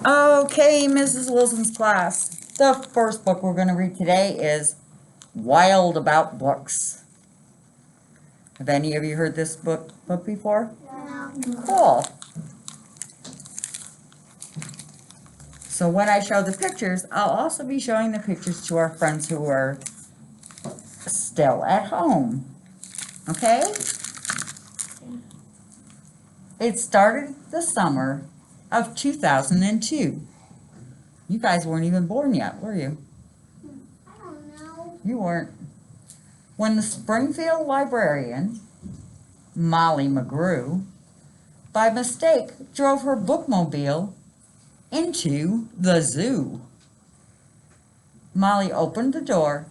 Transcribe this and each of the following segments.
Okay, Mrs. Wilson's class. The first book we're going to read today is Wild About Books. Have any of you heard this book before? No. Cool. So when I show the pictures, I'll also be showing the pictures to our friends who are still at home. Okay? It started the summer of 2002. You guys weren't even born yet, were you? I don't know. You weren't. When the Springfield librarian, Molly McGrew, by mistake drove her bookmobile into the zoo. Molly opened the door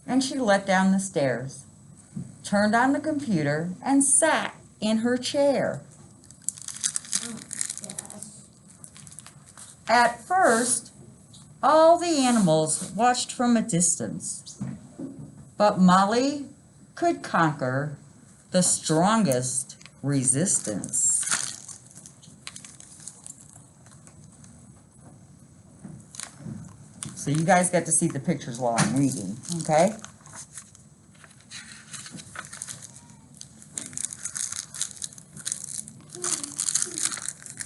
and she let down the stairs, turned on the computer, and sat in her chair. At first, all the animals watched from a distance, but Molly could conquer the strongest resistance. So you guys get to see the pictures while I'm reading, okay?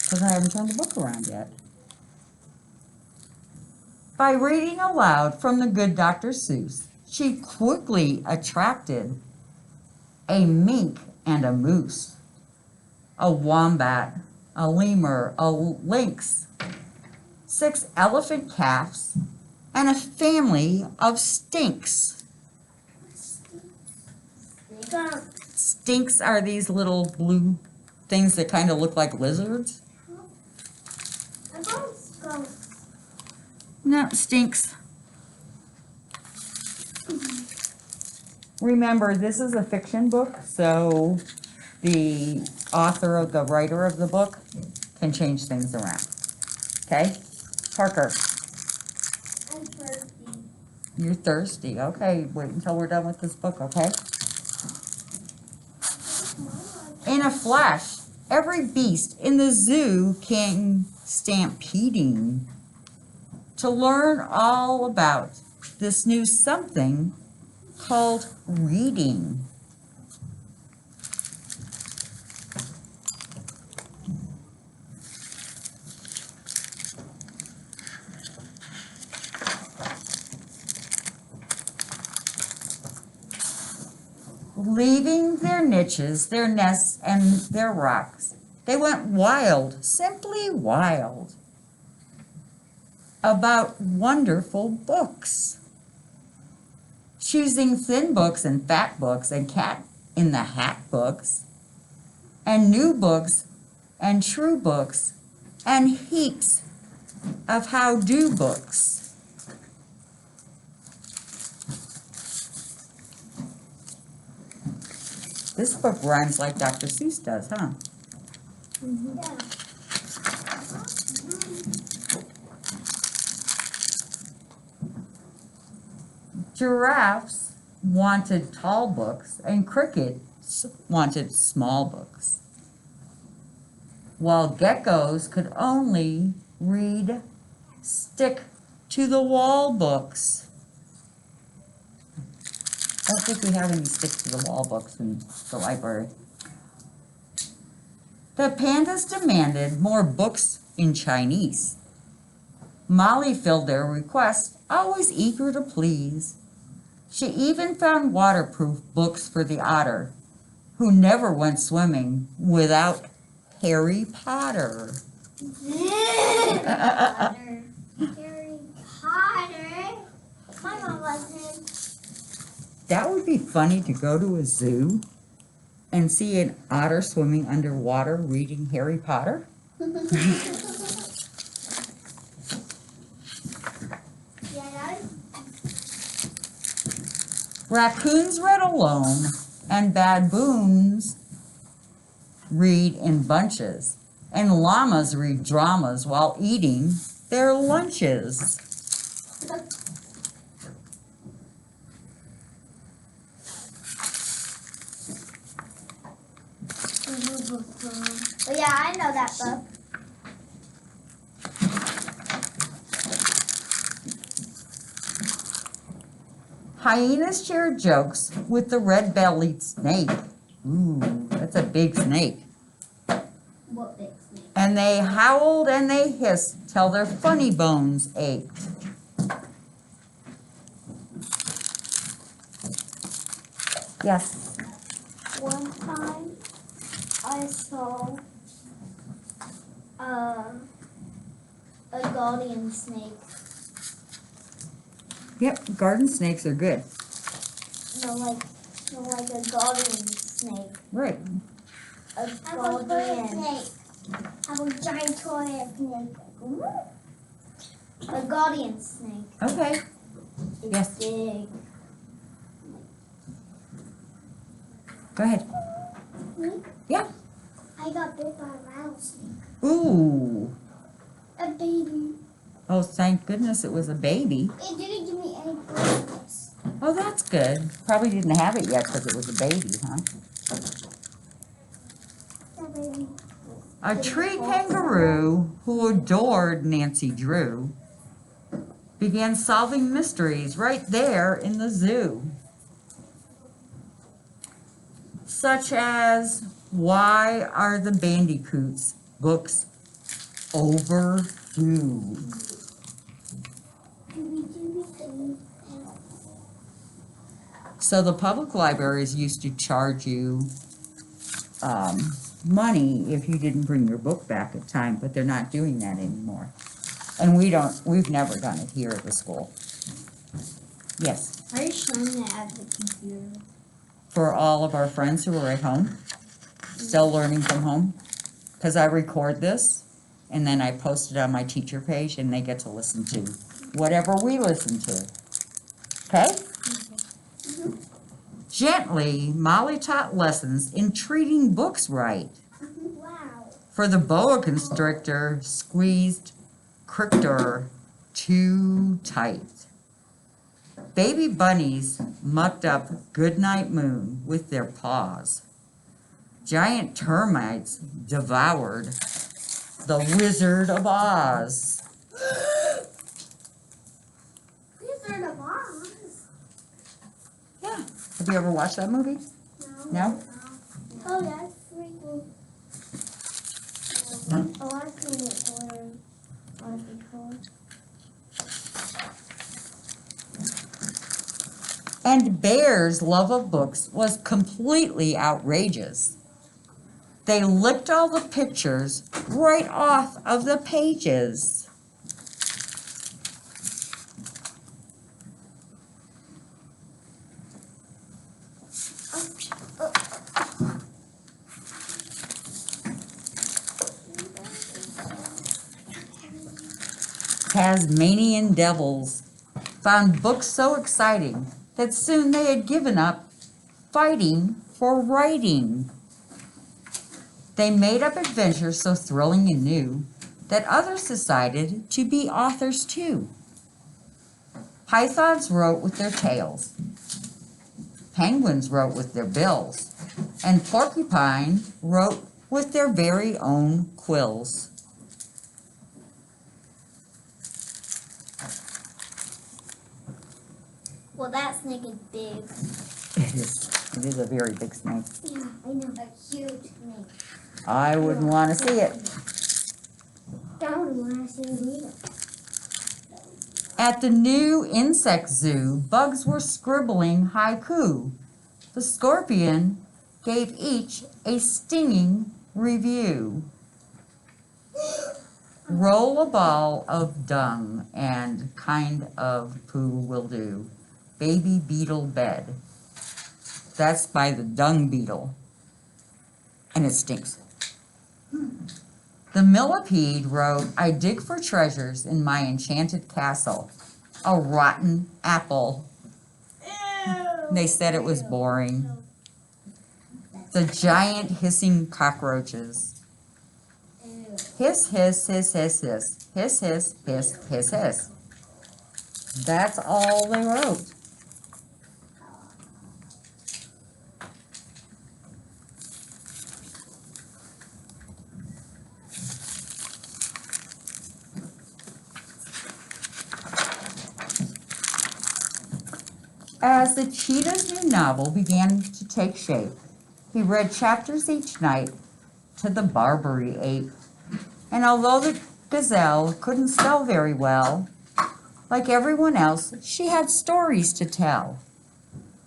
Because I haven't turned the book around yet. By reading aloud from the good Dr. Seuss, she quickly attracted a mink and a moose, a wombat, a lemur, a lynx, 6 elephant calves, and a family of stinks. Stinks are these little blue things that kind of look like lizards. I thought skunks. No, stinks. Remember, this is a fiction book, so the author or the writer of the book can change things around. Okay? Parker, I'm thirsty. you're thirsty. Okay, wait until we're done with this book, okay? In a flash, every beast in the zoo came stampeding to learn all about this new something called reading. Leaving their niches, their nests, and their rocks, they went wild, simply wild, about wonderful books. Choosing thin books and fat books and cat in the hat books, and new books and true books, and heaps of how-do books. This book rhymes like Dr. Seuss does, huh? Yeah. Giraffes wanted tall books and crickets wanted small books, while geckos could only read stick-to-the-wall books. I don't think we have any stick-to-the-wall books in the library. The pandas demanded more books in Chinese. Molly filled their request, always eager to please. She even found waterproof books for the otter, who never went swimming without Harry Potter. Harry Potter. My mom loves him. That would be funny to go to a zoo and see an otter swimming underwater reading Harry Potter. Raccoons read alone, and baboons read in bunches, and llamas read dramas while eating their lunches. Oh yeah, I know that book. Hyenas shared jokes with the red-bellied snake. Ooh, that's a big snake. What big snake? And they howled and they hissed till their funny bones ached. Yes. One time I saw a guardian snake. Yep, garden snakes are good. No, like a guardian snake. Right. A guardian snake. I have a giant toy snake. A guardian snake. Okay. It's Yes. big. Go ahead. Me? Yeah. I got bit by a rattlesnake. Ooh. A baby. Oh, thank goodness it was a baby. It didn't give me any poisonous. Oh, that's good. Probably didn't have it yet because it was a baby, huh? That baby. A tree kangaroo who adored Nancy Drew began solving mysteries right there in the zoo. Such as, why are the bandicoots books overdue? So the public libraries used to charge you money if you didn't bring your book back at time, but they're not doing that anymore. And we've never done it here at the school. Yes, Are you showing that at the computer? for all of our friends who are at home, still learning from home, because I record this and then I post it on my teacher page and they get to listen to whatever we listen to. Okay? Gently, Molly taught lessons in treating books right. Wow. For the boa constrictor squeezed Crictor too tight. Baby bunnies mucked up Goodnight Moon with their paws. Giant termites devoured the Wizard of Oz. Wizard of Oz? Yeah. Have you ever watched that movie? No? Oh, that's freaking. Oh, I've seen it before. And Bear's love of books was completely outrageous. They licked all the pictures right off of the pages. Tasmanian devils found books so exciting that soon they had given up fighting for writing. They made up adventures so thrilling and new that others decided to be authors too. Pythons wrote with their tails, penguins wrote with their bills, and porcupines wrote with their very own quills. Well, that snake is big. It is a very big snake. Yeah, I know. A huge snake. I wouldn't want to see it. Don't want to see it either. At the new insect zoo, bugs were scribbling haiku. The scorpion gave each a stinging review. Roll a ball of dung and kind of poo will do. Baby beetle bed. That's by the dung beetle. And it stinks. The millipede wrote, I dig for treasures in my enchanted castle. A rotten apple. They said it was boring. The giant hissing cockroaches. Hiss, hiss, hiss, hiss, hiss. Hiss, hiss, hiss, hiss, hiss. That's all they wrote. As the cheetah's new novel began to take shape, he read chapters each night to the Barbary ape. And although the gazelle couldn't spell very well, like everyone else, she had stories to tell.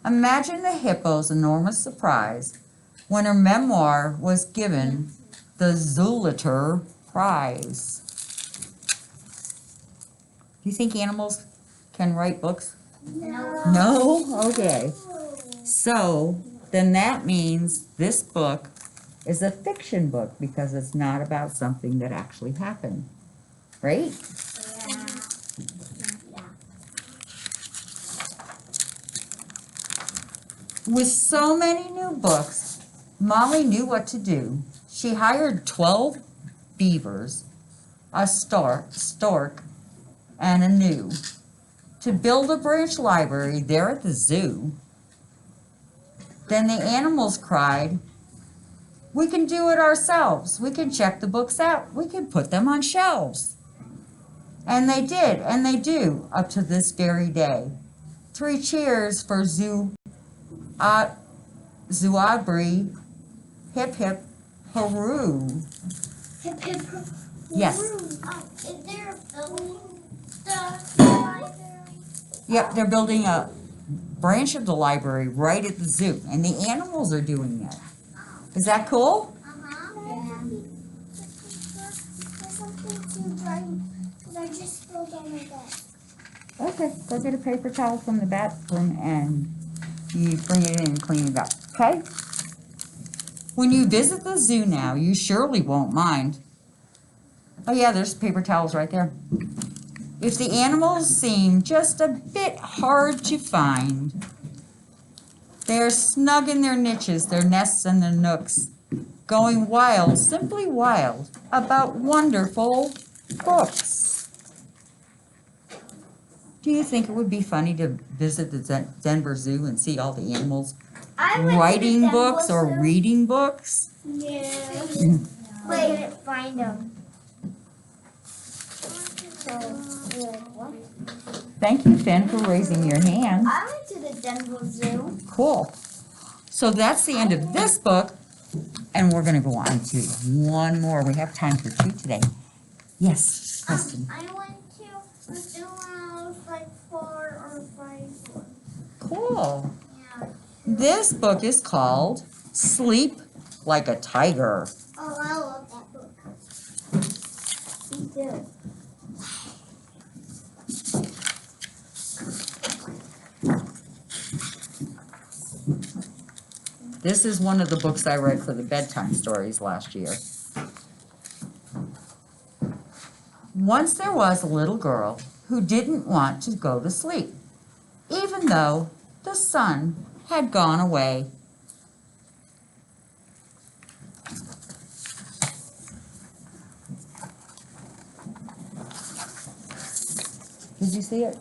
Imagine the hippo's enormous surprise when her memoir was given the Zoliter Prize. Do you think animals can write books? No? Okay. So, then that means this book is a fiction book because it's not about something that actually happened. Right? Yeah. With so many new books, Molly knew what to do. She hired 12 beavers, a stork, and a gnu to build a branch library there at the zoo. Then the animals cried, "We can do it ourselves. We can check the books out. We can put them on shelves." And they did, and they do, up to this very day. 3 cheers for Zooabri, hip hip, hooroo. Hip hip. Yes. Is there a building the library? Yep, they're building a branch of the library right at the zoo, and the animals are doing it. Is that cool? There's something to dry because I just spilled on my desk. Okay, go get a paper towel from the bathroom and you bring it in and clean it up, okay? When you visit the zoo now, you surely won't mind. Oh yeah, there's paper towels right there. If the animals seem just a bit hard to find, they are snug in their niches, their nests and their nooks, going wild, simply wild, about wonderful books. Do you think it would be funny to visit the Denver Zoo and see all the animals writing books or reading books? Yeah. Wait, I couldn't find them. Thank you, Finn, for raising your hand. I went to the Denver Zoo. Cool. So that's the end of this book, and we're going to go on to one more. We have time for 2 today. Yes, Kristen. I went to the zoo when I was like 4 or 5. Cool. Yeah. This book is called Sleep Like a Tiger. Oh, I love that book. Me too. This is one of the books I read for the bedtime stories last year. Once there was a little girl who didn't want to go to sleep, even though the sun had gone away. Did you see it,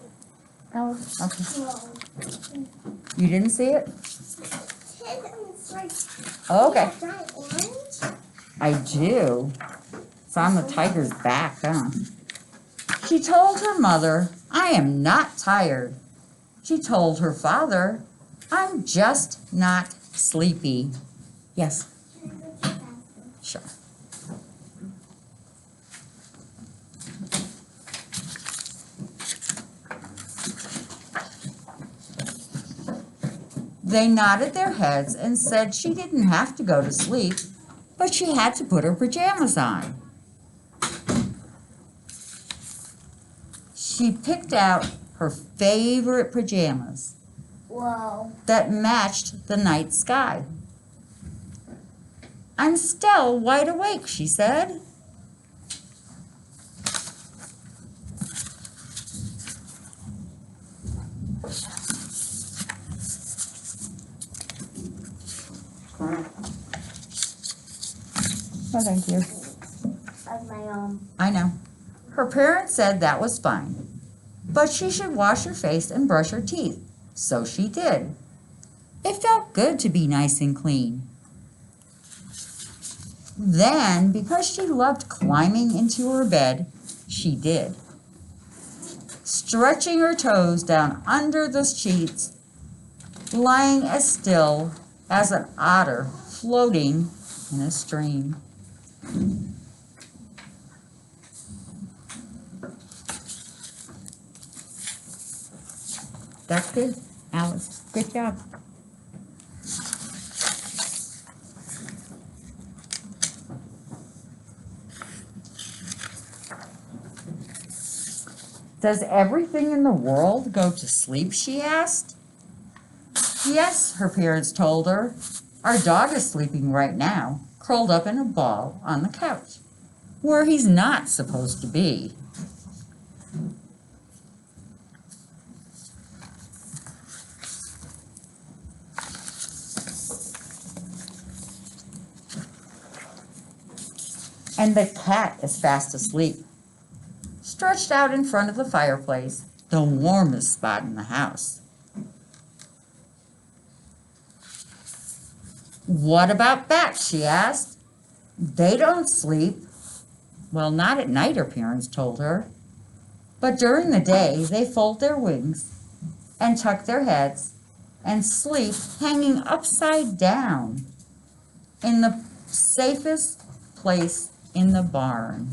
Alice? Okay. You didn't see it? It's like Okay. giant orange. I do. It's on the tiger's back, huh? She told her mother, "I am not tired." She told her father, "I'm just not sleepy." Yes, sure. They nodded their heads and said she didn't have to go to sleep, but she had to put her pajamas on. She picked out her favorite pajamas Whoa. that matched the night sky. "I'm still wide awake," she said. Oh, thank you. That's my I know. Her parents said that was fine, but she should wash her face and brush her teeth. So she did. It felt good to be nice and clean. Then, because she loved climbing into her bed, she did. Stretching her toes down under the sheets, lying as still as an otter floating in a stream. That's good, Alice. Good job. Does everything in the world go to sleep, she asked. Yes, her parents told her. Our dog is sleeping right now, curled up in a ball on the couch, where he's not supposed to be. And the cat is fast asleep, stretched out in front of the fireplace, the warmest spot in the house. What about bats, she asked. They don't sleep. Well, not at night, her parents told her. But during the day, they fold their wings and tuck their heads and sleep hanging upside down in the safest place in the barn.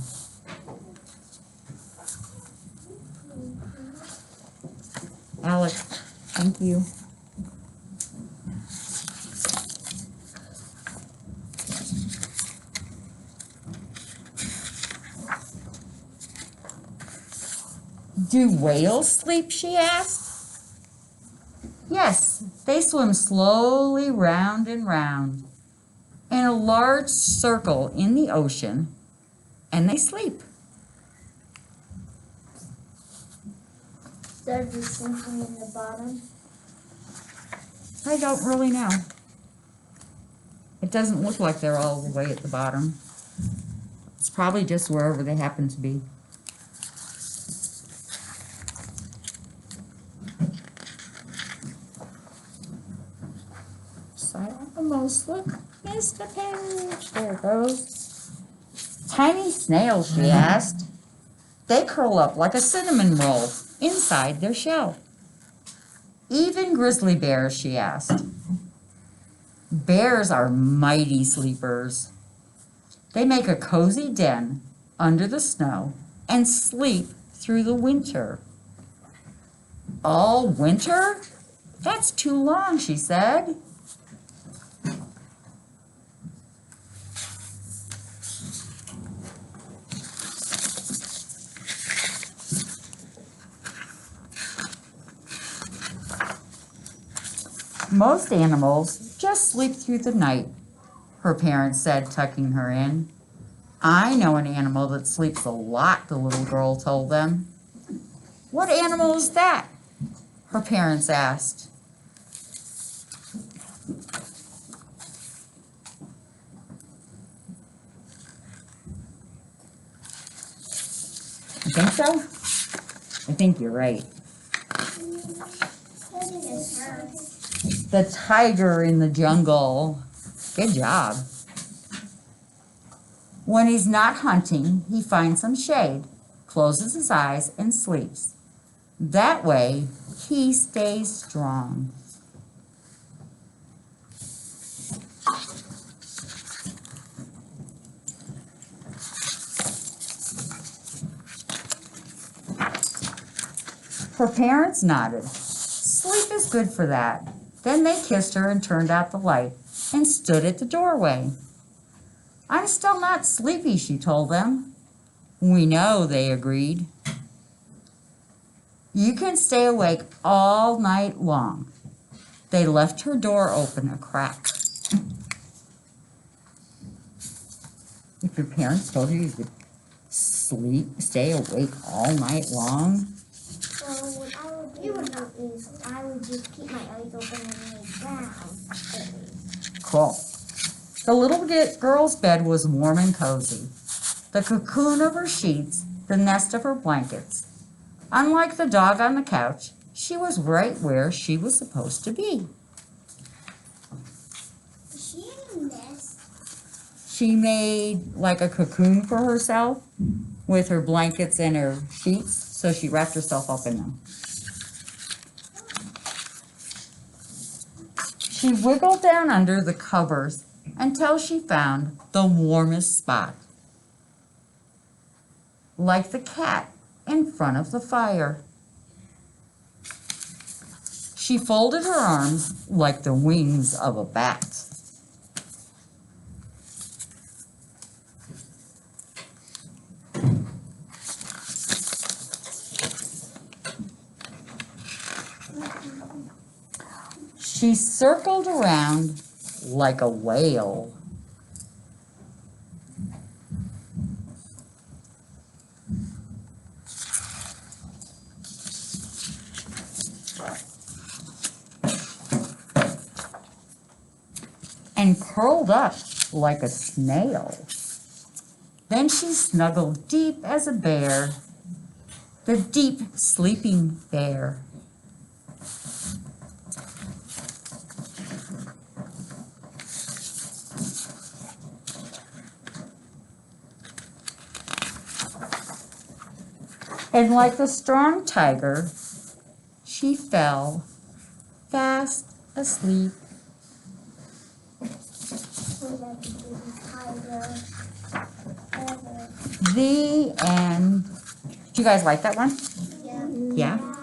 Alex, thank you. Do whales sleep, she asked. Yes, they swim slowly round and round in a large circle in the ocean, and they sleep. They're just sinking in the bottom. I don't really know. It doesn't look like they're all the way at the bottom. It's probably just wherever they happen to be. Silent almost. Look, missed a page. There it goes. Tiny snails, she asked. They curl up like a cinnamon roll inside their shell. Even grizzly bears, she asked. Bears are mighty sleepers. They make a cozy den under the snow and sleep through the winter. All winter? That's too long, she said. Most animals just sleep through the night, her parents said, tucking her in. I know an animal that sleeps a lot, the little girl told them. What animal is that? Her parents asked. You think so? I think you're right. The tiger in the jungle. Good job. When he's not hunting, he finds some shade, closes his eyes, and sleeps. That way, he stays strong. Her parents nodded. Sleep is good for that. Then they kissed her and turned out the light and stood at the doorway. I'm still not sleepy, she told them. We know, they agreed. You can stay awake all night long. They left her door open a crack. If your parents told you you could stay awake all night long. Well, what I would do is I would just keep my eyes open and lay down. Cool. The little girl's bed was warm and cozy. The cocoon of her sheets, the nest of her blankets. Unlike the dog on the couch, she was right where she was supposed to be. Is she in this? She made like a cocoon for herself with her blankets and her sheets, so she wrapped herself up in them. She wiggled down under the covers until she found the warmest spot, like the cat in front of the fire. She folded her arms like the wings of a bat. She circled around like a whale. And curled up like a snail. Then she snuggled deep as a bear, the deep sleeping bear. And like the strong tiger, she fell fast asleep. The end. Do you guys like that one? Yeah. Yeah?